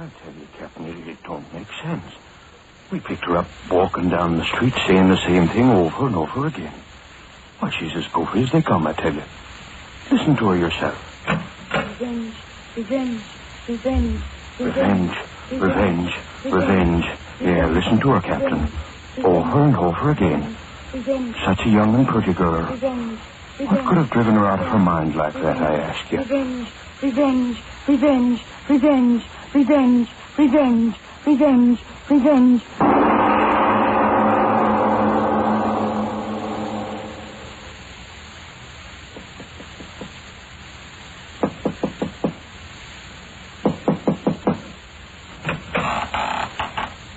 I tell you, Captain, it don't make sense. We picked her up walking down the street saying the same thing over and over again. Why, she's as goofy as they come, I tell you. Listen to her yourself. Revenge, revenge, revenge, revenge, revenge, revenge. Yeah, listen to her, Captain. Over and over again. Such a young and pretty girl. What could have driven her out of her mind like that, I ask you? Revenge, revenge, revenge, revenge, revenge, revenge, revenge, revenge.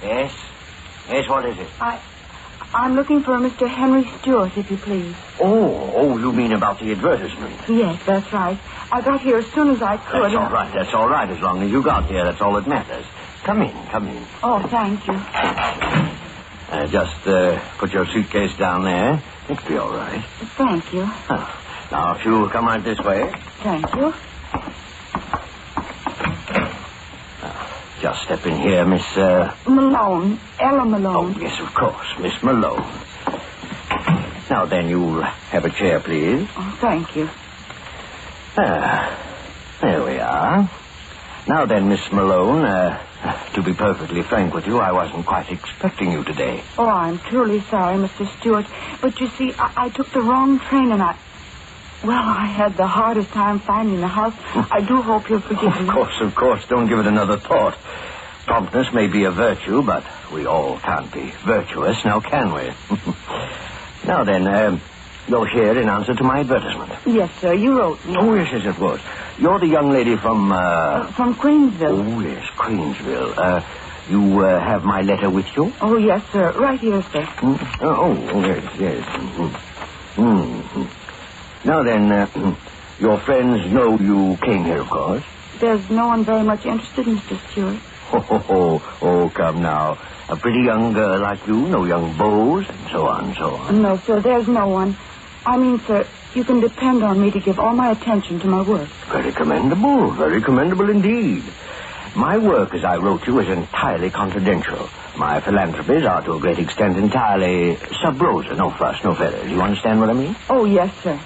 Yes? Yes, what is it? I'm looking for a Mr. Henry Stewart, if you please. Oh, you mean about the advertisement? Yes, that's right. I got here as soon as I could. That's all right. As long as you got here, that's all that matters. Come in. Oh, thank you. Just put your suitcase down there. It'll be all right. Thank you. Oh. Now, if you'll come right this way. Thank you. Just step in here, Miss... Malone. Ella Malone. Oh, yes, of course. Miss Malone. Now, then, you'll have a chair, please. Oh, thank you. There we are. Now, then, Miss Malone, to be perfectly frank with you, I wasn't quite expecting you today. Oh, I'm truly sorry, Mr. Stewart. But, you see, I took the wrong train and I had the hardest time finding the house. I do hope you'll forgive me. Of course. Don't give it another thought. Promptness may be a virtue, but we all can't be virtuous, now can we? Now then, you're here in answer to my advertisement. Yes, sir. You wrote me. Oh, yes, of course. You're the young lady from... From Queensville. Oh, yes, Queensville. You have my letter with you? Oh, yes, sir. Right here, sir. Yes. Mm-hmm. Now then, your friends know you came here, of course. There's no one very much interested, Mr. Stewart. Oh, come now. A pretty young girl like you, no young beaux, and so on. No, sir, there's no one. I mean, sir, you can depend on me to give all my attention to my work. Very commendable indeed. My work, as I wrote you, is entirely confidential. My philanthropies are, to a great extent, entirely sub rosa. No fuss, no feathers. You understand what I mean? Oh, yes, sir.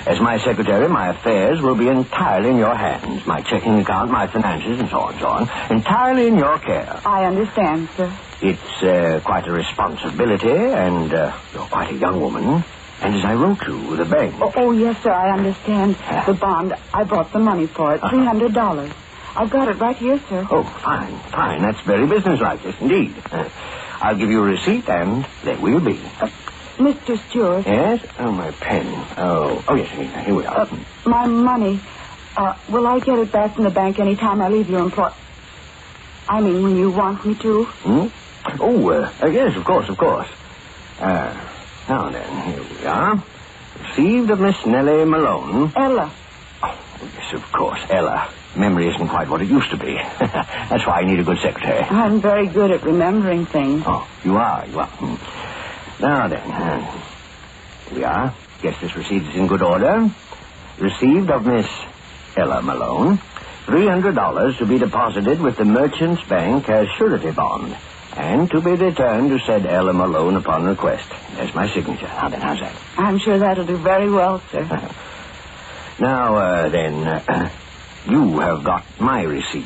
As my secretary, my affairs will be entirely in your hands. My checking account, my finances, and so on. Entirely in your care. I understand, sir. It's quite a responsibility, and you're quite a young woman. And as I wrote you, the bank... Oh, yes, sir, I understand. The bond, I brought the money for it, $300. I've got it right here, sir. Oh, fine. That's very businesslike, yes, indeed. I'll give you a receipt, and there we'll be. Mr. Stewart. Yes? Oh, my pen. Oh, yes, here we are. My money. Will I get it back from the bank any time I leave your employ... I mean, when you want me to? Yes, of course. Now then, here we are. Received of Miss Nellie Malone. Ella. Oh, yes, of course, Ella. Memory isn't quite what it used to be. That's why I need a good secretary. I'm very good at remembering things. Oh, you are. Now then, here we are. Guess this receipt is in good order. Received of Miss Ella Malone. $300 to be deposited with the Merchants Bank as surety bond, and to be returned to said Ella Malone upon request. There's my signature. Now then, how's that? I'm sure that'll do very well, sir. Now, then, you have got my receipt,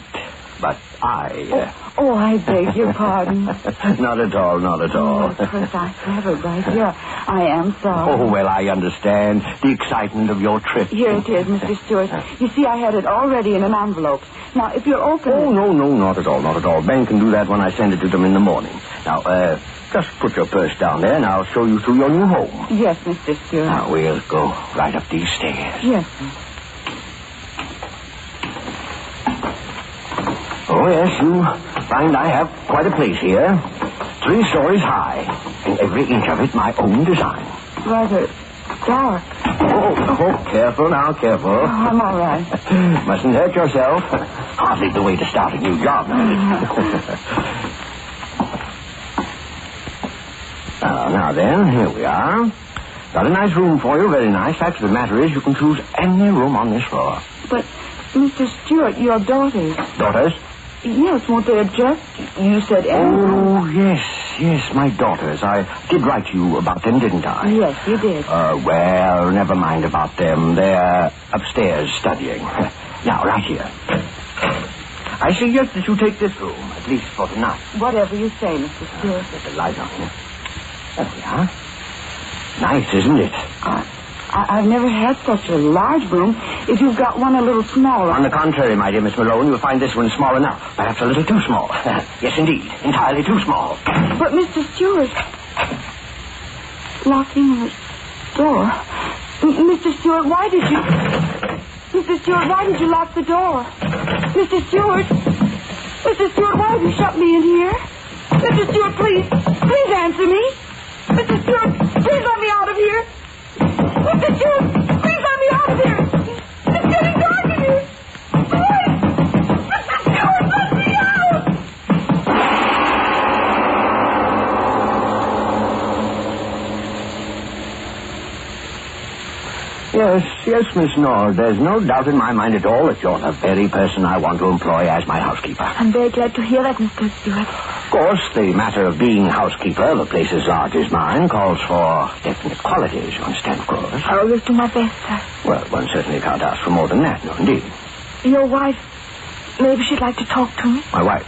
but I... I beg your pardon. Not at all. Oh, of course, I have it right here. I am sorry. Oh, well, I understand the excitement of your trip. Here it is, Mr. Stewart. You see, I had it already in an envelope. Now, if you're open... Oh, no, not at all. Ben can do that when I send it to them in the morning. Now, just put your purse down there, and I'll show you through your new home. Yes, Mr. Stewart. Now, we'll go right up these stairs. Yes, sir. Oh, yes, you find I have quite a place here. 3 stories high, and every inch of it my own design. Rather dark. Oh, careful now, careful. Oh, I'm all right. Mustn't hurt yourself. Hardly the way to start a new job, Now then, here we are. Got a nice room for you, very nice. Fact of the matter is, you can choose any room on this floor. But, Mr. Stewart, your daughters... Daughters? Yes, won't they adjust? You said Oh, yes, my daughters. I did write you about them, didn't I? Yes, you did. Well, never mind about them. They're upstairs studying. Now, right here. I suggest that you take this room, at least for tonight. Whatever you say, Mr. Stewart. Get the light on here. There we are. Nice, isn't it? I've never had such a large room. If you've got one a little smaller... On the contrary, my dear Miss Malone, you'll find this one small enough. Perhaps a little too small. Yes, indeed. Entirely too small. But, Mr. Stewart... Locking the door... Mr. Stewart, why did you... Mr. Stewart, why did you lock the door? Mr. Stewart... Mr. Stewart, why have you shut me in here? Mr. Stewart, please answer me. Mr. Stewart, please let me out of here. Mr. Stewart, please let me out of here. It's getting dark in here. Please! Mr. Stewart, let me out! Yes, Miss Nord. There's no doubt in my mind at all that you're the very person I want to employ as my housekeeper. I'm very glad to hear that, Mr. Stewart. Of course, the matter of being housekeeper of a place as large as mine calls for definite qualities, you understand, of course. I always do my best, sir. Well, one certainly can't ask for more than that, no, indeed. Your wife, maybe she'd like to talk to me. My wife?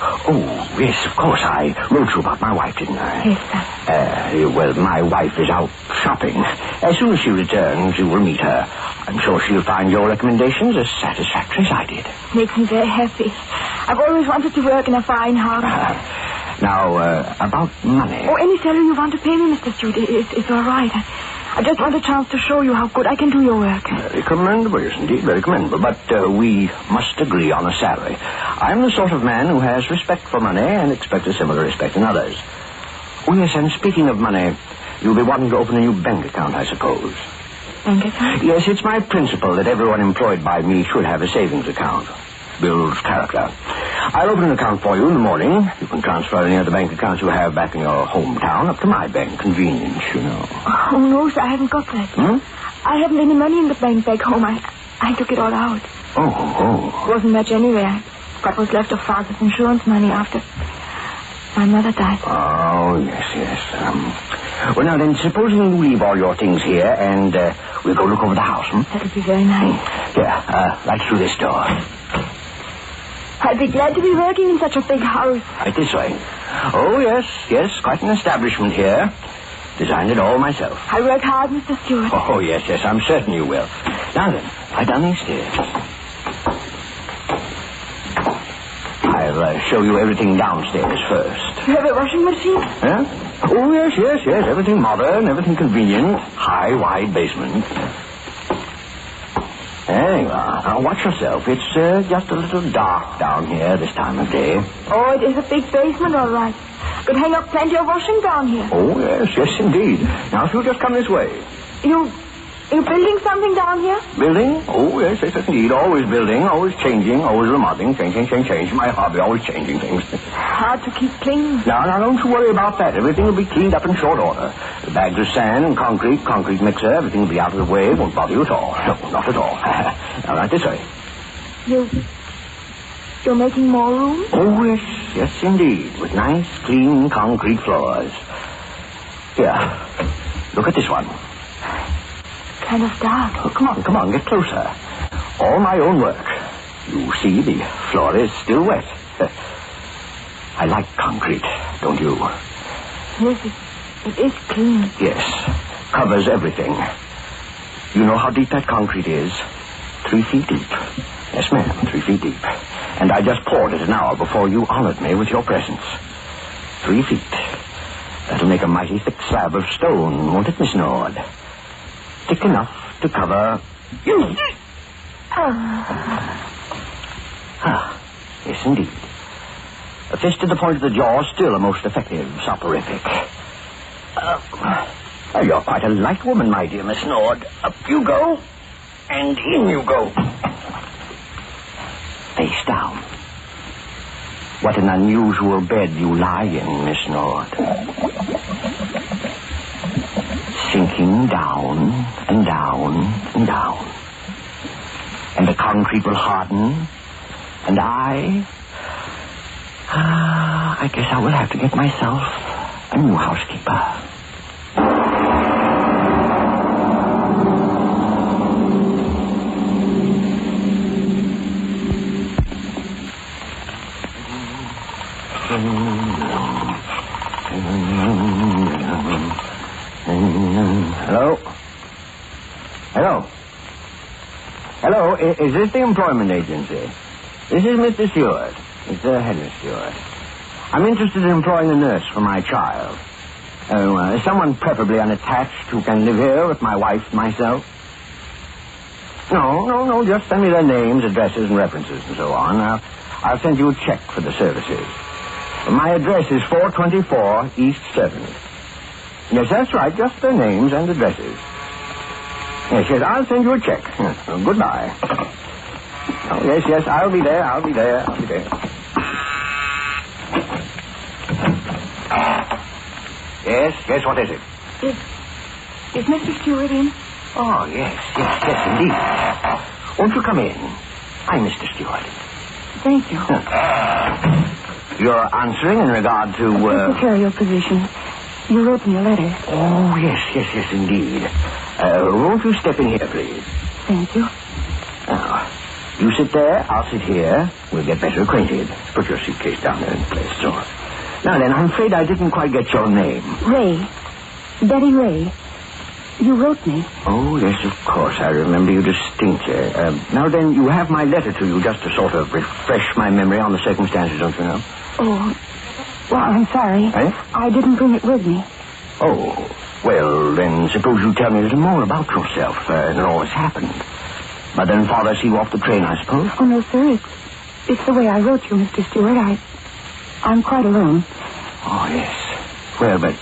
Oh, yes, of course. I wrote you about my wife, didn't I? Yes, sir. Well, my wife is out shopping. As soon as she returns, you will meet her. I'm sure she'll find your recommendations as satisfactory as I did. Makes me very happy. I've always wanted to work in a fine house. Now, about money. Oh, any salary you want to pay me, Mr. Stewart, it's all right. I just want a chance to show you how good I can do your work. Very commendable, yes, indeed, very commendable. But we must agree on a salary. I'm the sort of man who has respect for money and expects a similar respect in others. Oh, yes, and speaking of money, you'll be wanting to open a new bank account, I suppose. Bank account? Yes, it's my principle that everyone employed by me should have a savings account. Builds character. I'll open an account for you in the morning. You can transfer any other bank accounts you have back in your hometown up to my bank. Convenience, you know. Oh, no, sir, I haven't got that. I haven't any money in the bank back home. I took it all out. Oh. Wasn't much anyway. I got what's left of Father's insurance money after my mother died. Oh, yes. Well, now then, supposing you leave all your things here and we'll go look over the house, That'll be very nice. Here, right through this door. I'd be glad to be working in such a big house. Right this way. Oh, yes, quite an establishment here. Designed it all myself. I work hard, Mr. Stewart. Oh, yes, I'm certain you will. Now then, right down these stairs. I'll show you everything downstairs first. You have a washing machine? Huh? Oh, yes. Everything modern, everything convenient. High, wide basement. There you are. Now, watch yourself. It's just a little dark down here this time of day. Oh, it is a big basement, all right. Could hang up plenty of washing down here. Oh, yes, indeed. Now, if you'll just come this way. You building something down here? Building? Oh, yes, indeed. Always building, always changing, always remodeling. Change. My hobby, always changing things. Hard to keep clean. Now, don't you worry about that. Everything will be cleaned up in short order. The bags of sand and concrete mixer, everything will be out of the way. It won't bother you at all. No, not at all. Now, right this way. You're making more room? Oh, yes, indeed. With nice, clean concrete floors. Here, look at this one. Kind of dark. Oh, come on, get closer. All my own work. You see, the floor is still wet. I like concrete, don't you? Yes, it is clean. Yes, covers everything. You know how deep that concrete is? 3 feet deep. Yes, ma'am, 3 feet deep. And I just poured it an hour before you honored me with your presence. 3 feet. That'll make a mighty thick slab of stone, won't it, Miss Nord? Thick enough to cover you. Yes, indeed. A fist to the point of the jaw, still a most effective soporific. You're quite a light woman, my dear Miss Nord. Up you go, and in you go. Face down. What an unusual bed you lie in, Miss Nord. Sinking down and down and down. And the concrete will harden, and I I guess I will have to get myself a new housekeeper. Hello? Hello? Hello, is this the employment agency? This is Mr. Stewart. It's Henry Stewart. I'm interested in employing a nurse for my child. Someone preferably unattached who can live here with my wife and myself. No, just send me their names, addresses, and references and so on. I'll send you a check for the services. My address is 424 East 7th. Yes, that's right, just their names and addresses. Yes, I'll send you a check. Goodbye. Oh, yes, I'll be there. Yes, what is it? Is Mr. Stewart in? Oh, yes, indeed. Won't you come in? I'm Mr. Stewart. Thank you. You're answering in regard to, Secretarial position. You wrote me a letter. Oh, yes, indeed. Won't you step in here, please? Thank you. Now, you sit there, I'll sit here. We'll get better acquainted. Put your suitcase down there in place, so. Now then, I'm afraid I didn't quite get your name. Ray. Betty Ray. You wrote me. Oh, yes, of course. I remember you distinctly. Now then, you have my letter to you just to sort of refresh my memory on the circumstances, don't you know? Oh, well, I'm sorry. Eh? I didn't bring it with me. Oh, well, then suppose you tell me a little more about yourself and all that's happened. Mother and father see you off the train, I suppose? Oh, no, sir. It's the way I wrote you, Mr. Stewart. I'm quite alone. Oh, yes. Well, but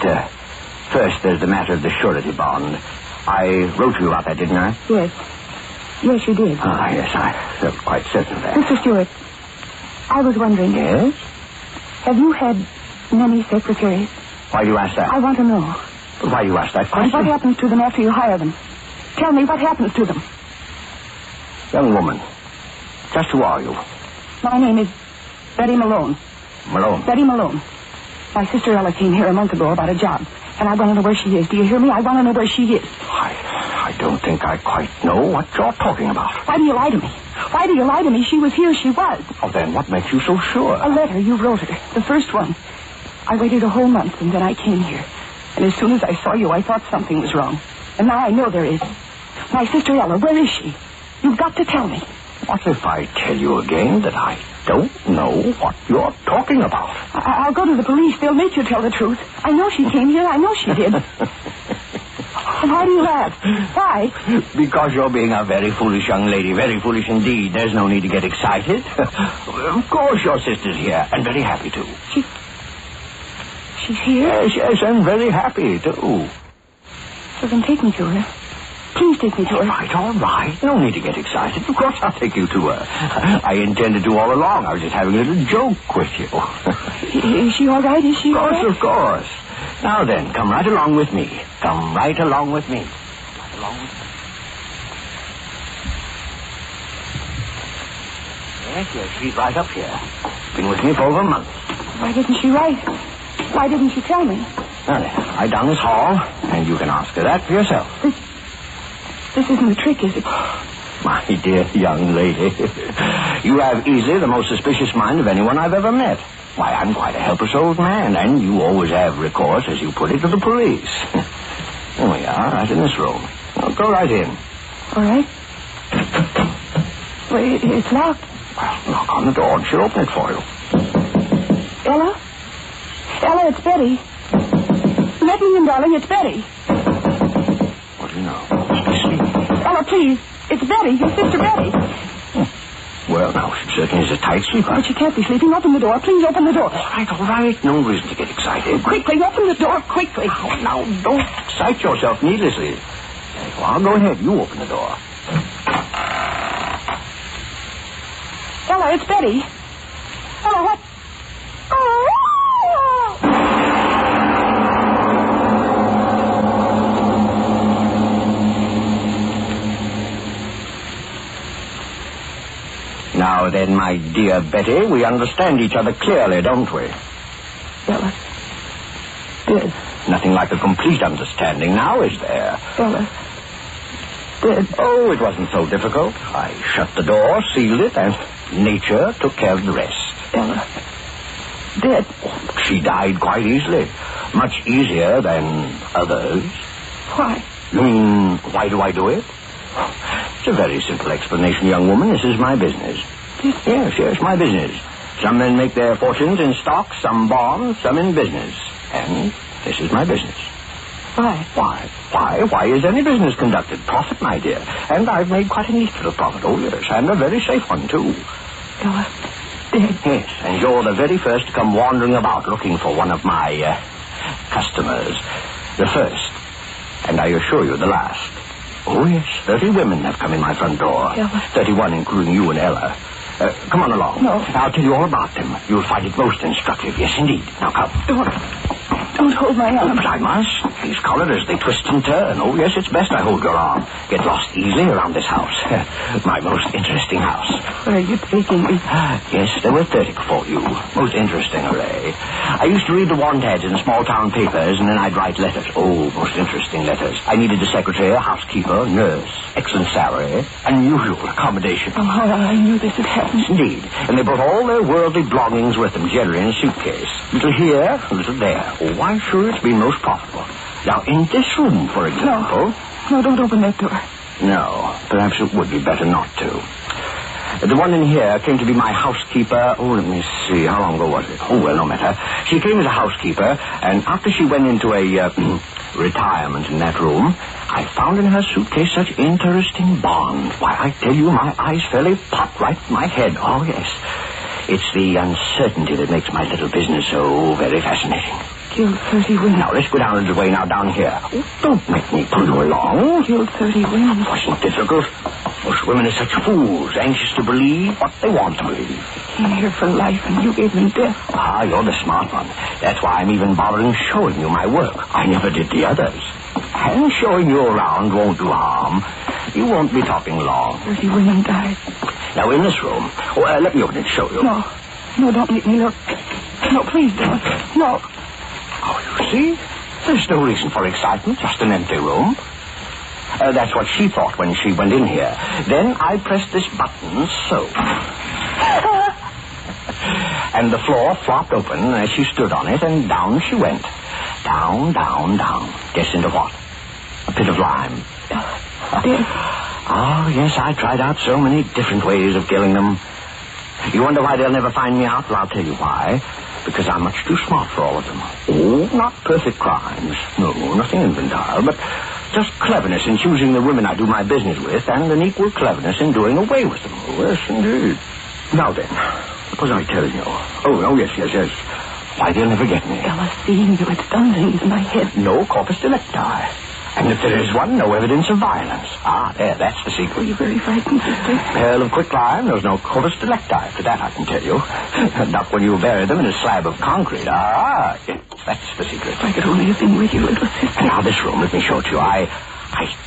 first there's the matter of the surety bond. I wrote you about that, didn't I? Yes. Yes, you did. Ah, yes, I felt quite certain of that. Mr. Stewart, I was wondering. Yes? Have you had many secretaries? Why do you ask that? I want to know. Why do you ask that question? What happens to them after you hire them? Tell me what happens to them. Young woman, just who are you? My name is Betty Malone. Malone? Betty Malone. My sister Ella came here a month ago about a job, and I want to know where she is. Do you hear me? I want to know where she is. I don't think I quite know what you're talking about. Why do you lie to me? Why do you lie to me? She was here. She was. Oh, then what makes you so sure? A letter. You wrote her. The first one. I waited a whole month, and then I came here. And as soon as I saw you, I thought something was wrong. And now I know there is. My sister Ella, where is she? You've got to tell me. What if I tell you again that I don't know what you're talking about? I'll go to the police. They'll make you tell the truth. I know she came here. I know she did. Why do you laugh? Why? Because you're being a very foolish young lady. Very foolish indeed. There's no need to get excited. Of course your sister's here, and very happy, too. She's here? Yes, and very happy, too. So then take me to her. Please take me to her. All right. No need to get excited. Of course I'll take you to her. I intended to all along. I was just having a little joke with you. Is she all right? Is she all right? Of course. Now then, come right along with me. Come right along with me. Right along with me. Yes, she's right up here. Been with me for over a month. Why didn't she write? Why didn't she tell me? Now then, right down this hall, and you can ask her that for yourself. This isn't a trick, is it? My dear young lady, you have easily the most suspicious mind of anyone I've ever met. Why, I'm quite a helpless old man, and you always have recourse, as you put it, to the police. Here we are, right in this room. Well, go right in. All right. Well, it's locked. Well, knock on the door, and she'll open it for you. Ella? Ella, it's Betty. Let me in, darling, it's Betty. What do you know? She's sleeping. Ella, please. It's Betty, your sister Betty. Well, now, she certainly is a tight sleeper. But she can't be sleeping. Open the door. Please open the door. All right. No reason to get excited. Quickly, open the door, quickly. Now, don't excite yourself needlessly. Well, go ahead. You open the door. Ella, it's Betty. Ella, what? Oh! Now then, my dear Betty, we understand each other clearly, don't we? Ella. Dead. Nothing like a complete understanding now, is there? Ella. Dead. Oh, it wasn't so difficult. I shut the door, sealed it, and nature took care of the rest. Ella. Dead. She died quite easily. Much easier than others. Why? You mean, why do I do it? It's a very simple explanation, young woman. This is my business. Yes, my business. Some men make their fortunes in stocks, some bonds, some in business. And this is my business. Why? Why is any business conducted? Profit, my dear. And I've made quite a neat little profit. Oh, yes, and a very safe one, too. Ella. Dead. Yes, and you're the very first to come wandering about looking for one of my, customers. The first. And I assure you, the last. Oh, yes, 30 women have come in my front door. Ella. 31, including you and Ella. Come on along. No. I'll tell you all about them. You'll find it most instructive. Yes, indeed. Now, come. Don't hold my arm. But I must. These collars, they twist and turn. Oh, yes, it's best I hold your arm. Get lost easily around this house. My most interesting house. Where are you taking me? Yes, there were 30 before you. Most interesting array. I used to read the want ads in small-town papers, and then I'd write letters. Oh, most interesting letters. I needed a secretary, a housekeeper, a nurse, excellent salary, unusual accommodation. Oh, I knew this had happened. Indeed. And they brought all their worldly belongings with them, generally in a suitcase. Little here, a little there. Oh, I'm sure it's been most profitable. Now, in this room, for example... No, don't open that door. No, perhaps it would be better not to. The one in here came to be my housekeeper. Oh, let me see. How long ago was it? Oh, well, no matter. She came as a housekeeper, and after she went into a retirement in that room, I found in her suitcase such interesting bonds. Why, I tell you, my eyes fairly popped right in my head. Oh, yes. It's the uncertainty that makes my little business so very fascinating. Killed 30 women. Now, let's go down a little way now, down here. Oh, don't make me pull you along. Killed 30 women. It wasn't difficult. Most women are such fools, anxious to believe what they want to believe. Came here for life, and you gave them death. Ah, you're the smart one. That's why I'm even bothering showing you my work. I never did the others. And showing you around won't do harm. You won't be talking long. 30 women died. Now, in this room... Oh, let me open it to show you. No, don't make me look. No, please don't. No. Oh, you see? There's no reason for excitement, just an empty room. That's what she thought when she went in here. Then I pressed this button, so. And the floor flopped open as she stood on it, and down she went. Down, down, down. Guess into what? A pit of lime. Oh, yes, I tried out so many different ways of killing them. You wonder why they'll never find me out? Well, I'll tell you why. Because I'm much too smart for all of them. Oh, not perfect crimes. No, nothing infantile, but just cleverness in choosing the women I do my business with, and an equal cleverness in doing away with them. Oh, yes, indeed. Now then, what was I telling you? Oh, yes. Why, they'll never get me. Ella, seeing you, it's done things in my head. No corpus delicti. And if there is one, no evidence of violence. Ah, there, that's the secret. Were you very frightened, sister? Hell of quicklime, there's no corpus delicti. For that I can tell you. Not when you bury them in a slab of concrete. Ah, yes, that's the secret. If I could only have been with you, little sister. Now, this room, let me show it to you. I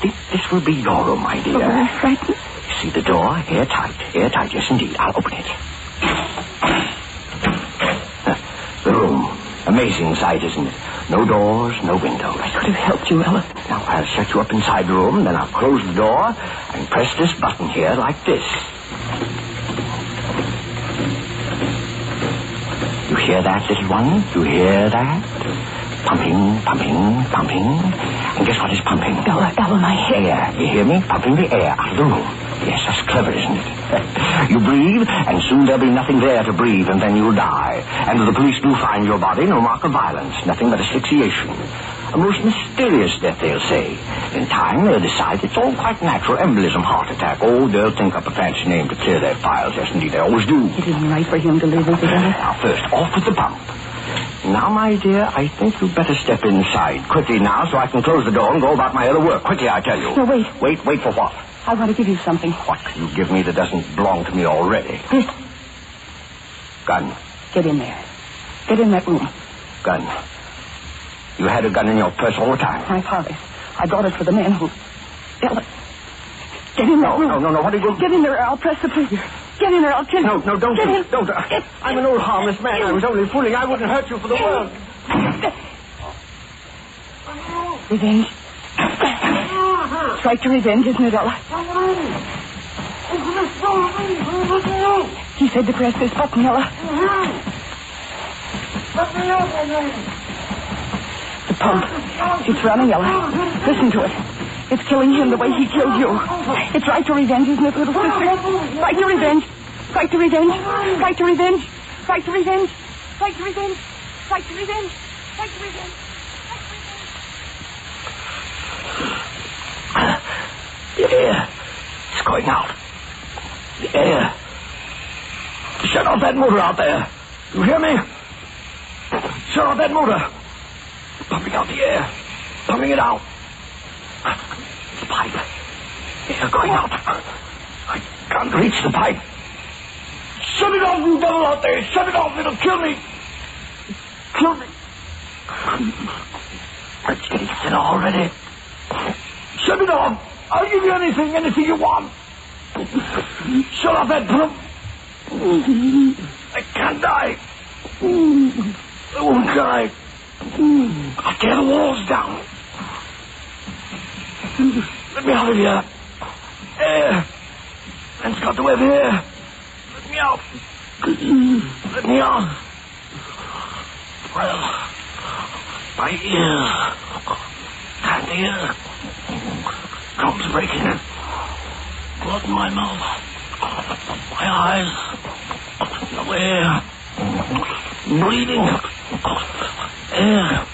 think this will be your room, my dear. Oh, very frightened. You see the door? Airtight. Airtight, yes, indeed. I'll open it. The room. Amazing sight, isn't it? No doors, no windows. I could have helped you, Ella. Now, I'll shut you up inside the room, then I'll close the door and press this button here like this. You hear that, little one? You hear that? Pumping, pumping, pumping. And guess what is pumping? Ella, my head. Air. You hear me? Pumping the air out of the room. Yes, that's clever, isn't it? You breathe, and soon there'll be nothing there to breathe, and then you'll die. And if the police do find your body, no mark of violence, nothing but asphyxiation. A most mysterious death, they'll say. In time, they'll decide it's all quite natural. Embolism, heart attack. Oh, they'll think up a fancy name to clear their files. Yes, indeed, they always do. It isn't right for him to live, is it, Ella? Now, first, off with the pump. Now, my dear, I think you'd better step inside. Quickly now, so I can close the door and go about my other work. Quickly, I tell you. No, wait. Wait for what? I want to give you something. What can you give me that doesn't belong to me already? This. Gun. Get in there. Get in that room. Gun. You had a gun in your purse all the time? My father's. I brought it for the man who... Ella. Get in that room. No. What are you doing? Get in there. I'll press the trigger. Get in or I'll kill you. No, don't. Get in. Don't. I'm an old harmless man. I was only fooling. I wouldn't hurt you for the world. Revenge. It's right to revenge, isn't it, Ella? He said to press this button, Ella. The pump. It's running, Ella. Listen to it. It's killing him the way he killed you. It's right to revenge, isn't it, little sister? Right to revenge. Right to revenge. Right to revenge. Right to revenge. Right to revenge. Right to revenge. Right to revenge. The air is going out. The air. Shut off that motor out there. You hear me? Shut off that motor. Pumping out the air. Pumping it out. The pipe. Air going out. I can't reach the pipe. Shut it off, you devil out there. Shut it off. It'll kill me. Kill me. It's getting thinner already. Shut it off. I'll give you anything you want. Shut off that pump. I can't die. I won't die. I'll tear the walls down. Let me out of here. Air. Man's got the web here. Let me out. Let me out. Well, my ears. Can't hear. Drums breaking. Blood in my mouth. My eyes. No air. Bleeding. Air.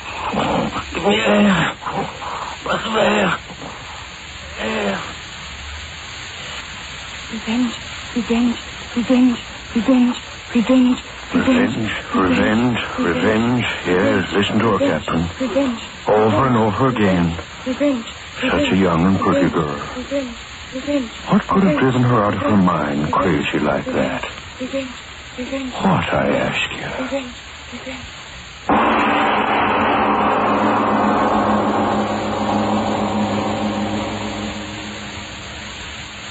Give me air. Breath of air. Air. Revenge. Revenge. Revenge. Revenge. Revenge. Revenge. Yes, listen to her, Captain. Revenge. Over and over again. Revenge. Such a young and pretty girl. Revenge. Revenge. What could have driven her out of her mind crazy like that? Revenge. Revenge. What, I ask you? Revenge. Revenge.